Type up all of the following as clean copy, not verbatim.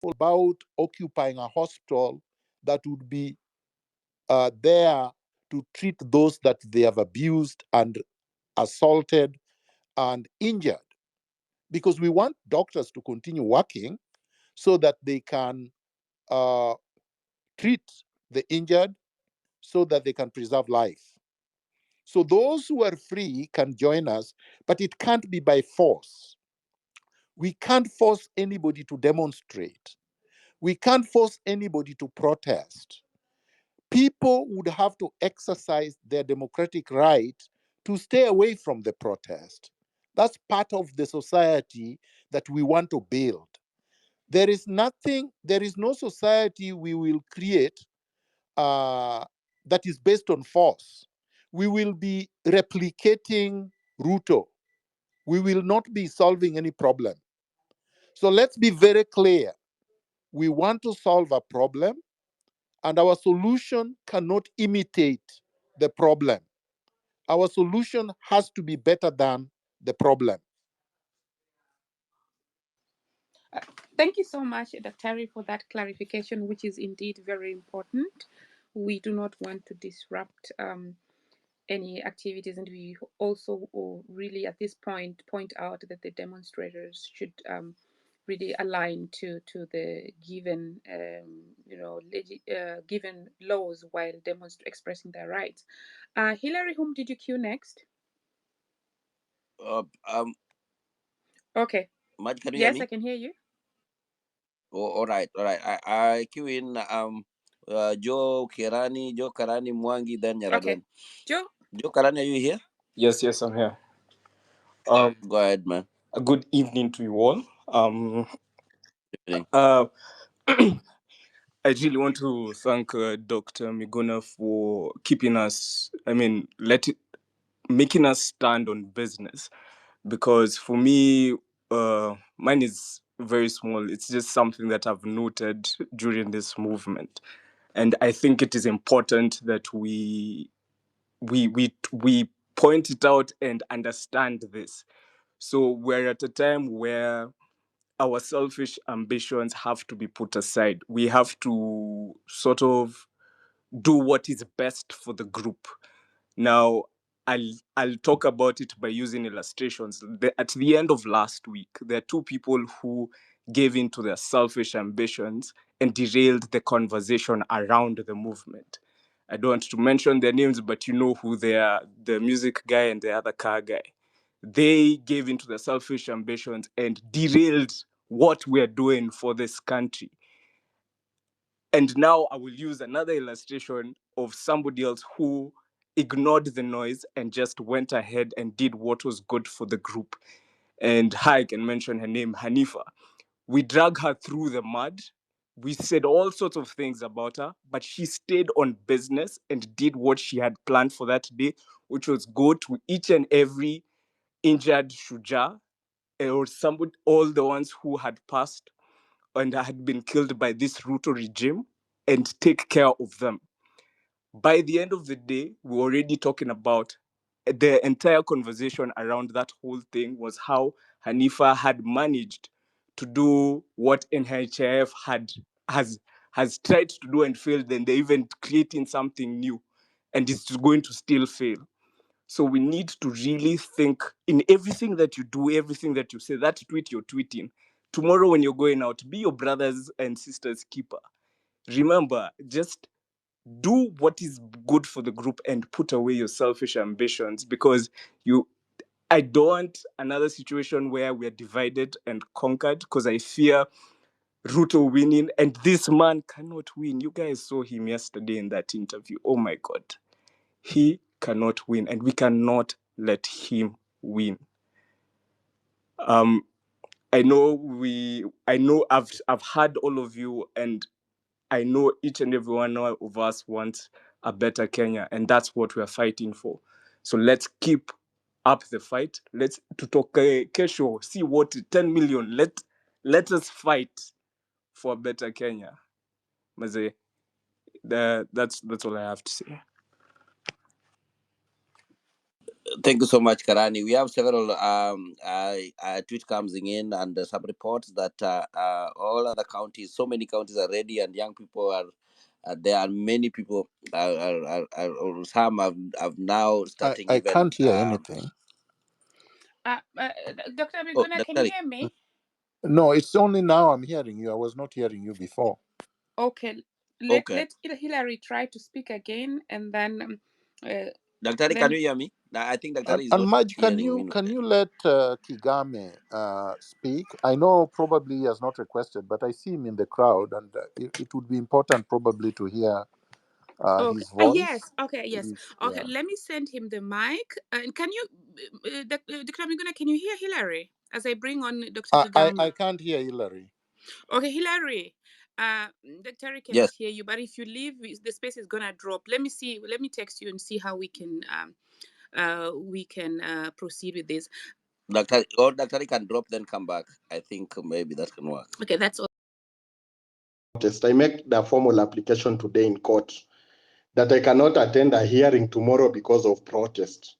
about occupying a hospital that would be there to treat those that they have abused and assaulted and injured, because we want doctors to continue working so that they can uh, treat the injured, so that they can preserve life. So those who are free can join us, but it can't be by force. We can't force anybody to demonstrate. We can't force anybody to protest. People would have to exercise their democratic right to stay away from the protest. That's part of the society that we want to build. There is no society we will create that is based on force. We will be replicating Ruto. We will not be solving any problem. So let's be very clear. We want to solve a problem, and our solution cannot imitate the problem. Our solution has to be better than the problem. Thank you so much, Dr. for that clarification, which is indeed very important. We do not want to disrupt any activities, and we also really at this point out that the demonstrators should really align to the given given laws while expressing their rights. Hillary, whom did you cue next? Okay. Maj, can you Yes, hear me? I can hear you. Oh, all right. I cue in Joe Karani Mwangi, then Nyaralen. Okay. Joe Karani, are you here? Yes, I'm here. Go ahead, man. A good evening to you all. Evening. I really want to thank Dr. Miguna for keeping us, making us stand on business. Because for me, mine is very small. It's just something that I've noted during this movement. And I think it is important that we point it out and understand this. So we're at a time where our selfish ambitions have to be put aside. We have to sort of do what is best for the group. Now, I'll talk about it by using illustrations. At the end of last week, there are two people who gave in to their selfish ambitions and derailed the conversation around the movement. I don't want to mention their names, but you know who they are, the music guy and the other car guy. They gave into their selfish ambitions and derailed what we're doing for this country. And now I will use another illustration of somebody else who ignored the noise and just went ahead and did what was good for the group. And I can mention her name, Hanifa. We dragged her through the mud. We said all sorts of things about her, but she stayed on business and did what she had planned for that day, which was go to each and every injured Shuja or somebody, all the ones who had passed and had been killed by this Ruto regime, and take care of them. By the end of the day, we were already talking about the entire conversation around that whole thing was how Hanifa had managed to do what NHIF has tried to do and failed, and they're even creating something new, and it's going to still fail. So we need to really think in everything that you do, everything that you say, that tweet you're tweeting. Tomorrow when you're going out, be your brothers and sisters keeper. Remember, just do what is good for the group and put away your selfish ambitions, because I don't want another situation where we're divided and conquered, because I fear Ruto winning, and this man cannot win. You guys saw him yesterday in that interview. Oh my God. He cannot win, and we cannot let him win. I know I've heard all of you, and I know each and every one of us wants a better Kenya, and that's what we're fighting for. So let's keep up the fight. Let's to talk kesho, see what 10 million. Let us fight for a better Kenya. Maze, that's all I have to say. Thank you so much, Karani. We have several tweet coming in and some reports that all other counties, so many counties are ready, and young people are. There are many people. Some have now starting I even. can't hear anything. Dr. Oh, Miguna, can you Daktari. hear me? No, it's only now I'm hearing you. I was not hearing you before. Okay, Okay, let Hillary try to speak again, and then Daktari, can then you hear me? I think Daktari is And not Maj, hearing me. can you let Kigame speak? I know probably he has not requested, but I see him in the crowd, and it would be important probably to hear okay. his voice. Yes. Okay. Yes. Okay. Yeah. Let me send him the mic. And can you, Dr. Miguna, can you hear Hillary as I bring on Dr. Kigame? I can't hear Hillary. Okay, Hillary. Dr. cannot Yes, hear you, but if you leave, the space is gonna drop. Let me see. Let me text you and see how we can proceed with this. Daktari can drop then come back. I think maybe that can work. Okay, that's all. I make the formal application today in court that I cannot attend a hearing tomorrow because of protest.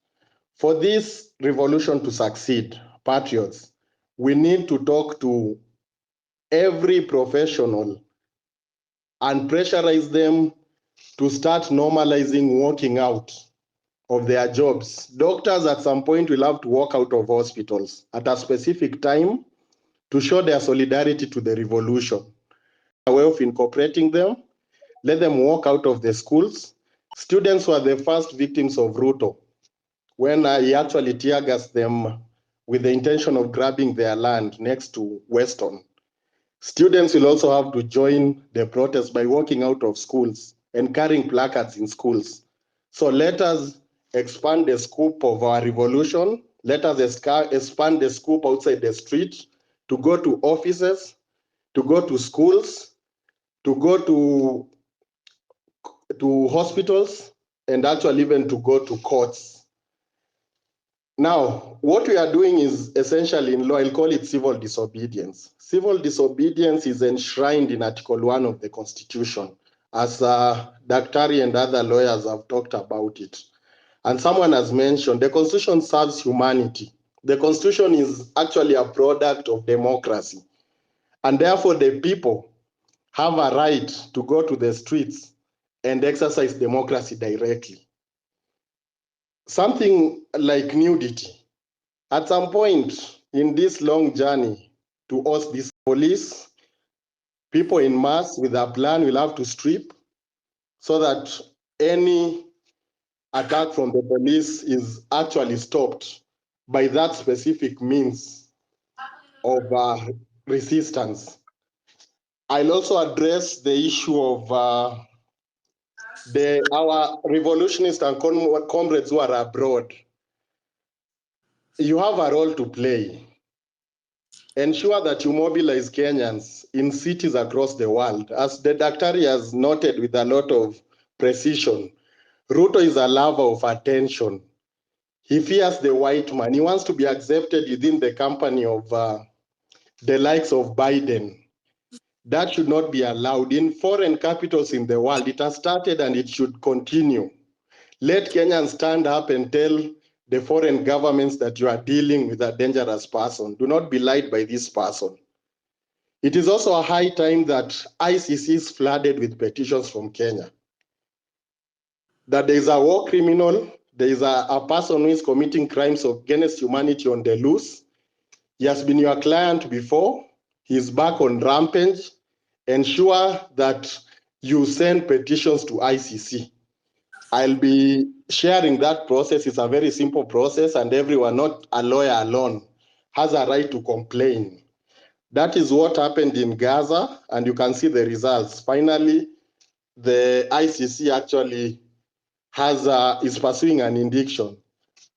For this revolution to succeed, patriots, we need to talk to every professional and pressurize them to start normalizing walking out of their jobs. Doctors at some point will have to walk out of hospitals at a specific time to show their solidarity to the revolution. A way of incorporating them, let them walk out of the schools. Students were the first victims of Ruto when he actually tear gassed them with the intention of grabbing their land next to Weston. Students will also have to join the protest by walking out of schools and carrying placards in schools. So let us expand the scope of our revolution. Let us expand the scope outside the street to go to offices, to go to schools, to go to hospitals, and actually even to go to courts. Now, what we are doing is essentially in law, I'll call it civil disobedience. Civil disobedience is enshrined in Article 1 of the Constitution, as Daktari and other lawyers have talked about it. And someone has mentioned the Constitution serves humanity. The Constitution is actually a product of democracy. And therefore, the people have a right to go to the streets and exercise democracy directly. Something like nudity. At some point in this long journey to us, this police, people in mass with a plan will have to strip so that any attack from the police is actually stopped by that specific means of resistance. I'll also address the issue of our revolutionists and comrades who are abroad. You have a role to play. Ensure that you mobilize Kenyans in cities across the world. As the Daktari has noted with a lot of precision, Ruto is a lover of attention. He fears the white man. He wants to be accepted within the company of the likes of Biden. That should not be allowed. In foreign capitals in the world, it has started and it should continue. Let Kenyans stand up and tell the foreign governments that you are dealing with a dangerous person. Do not be lied by this person. It is also a high time that ICC is flooded with petitions from Kenya. That there is a war criminal, there is a person who is committing crimes against humanity on the loose. He has been your client before. He is back on rampage. Ensure that you send petitions to ICC. I'll be sharing that process. It's a very simple process, and everyone, not a lawyer alone, has a right to complain. That is what happened in Gaza, and you can see the results. Finally, the ICC actually is pursuing an indiction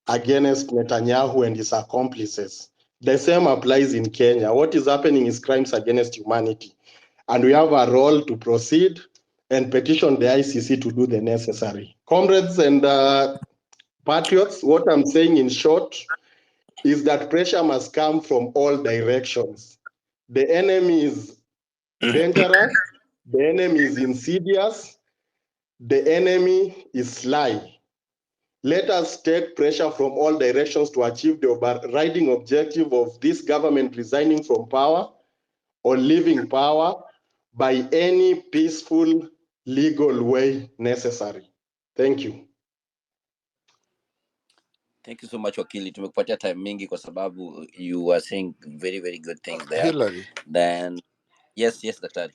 against Netanyahu and his accomplices. The same applies in Kenya. What is happening is crimes against humanity, and we have a role to proceed and petition the ICC to do the necessary. Comrades and patriots, what I'm saying in short is that pressure must come from all directions. The enemy is dangerous, the enemy is insidious, the enemy is sly. Let us take pressure from all directions to achieve the overriding objective of this government resigning from power or leaving power by any peaceful legal way necessary. Thank you. Thank you so much Wakili, tumekupatia time mingi kwa sababu you were saying very very good things there. Hillary, Then yes, Daktari.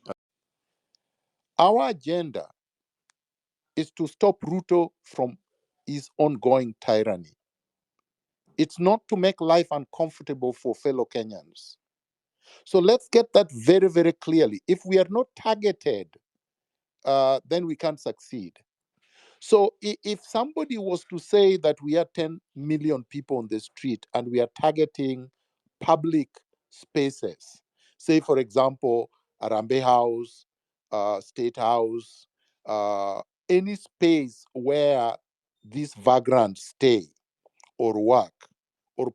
our agenda is to stop Ruto from his ongoing tyranny. It's not to make life uncomfortable for fellow Kenyans. So let's get that very, very clearly. If we are not targeted, then we can't succeed. So if somebody was to say that we are 10 million people on the street and we are targeting public spaces, say, for example, Arambe House, State House, any space where these vagrants stay or work or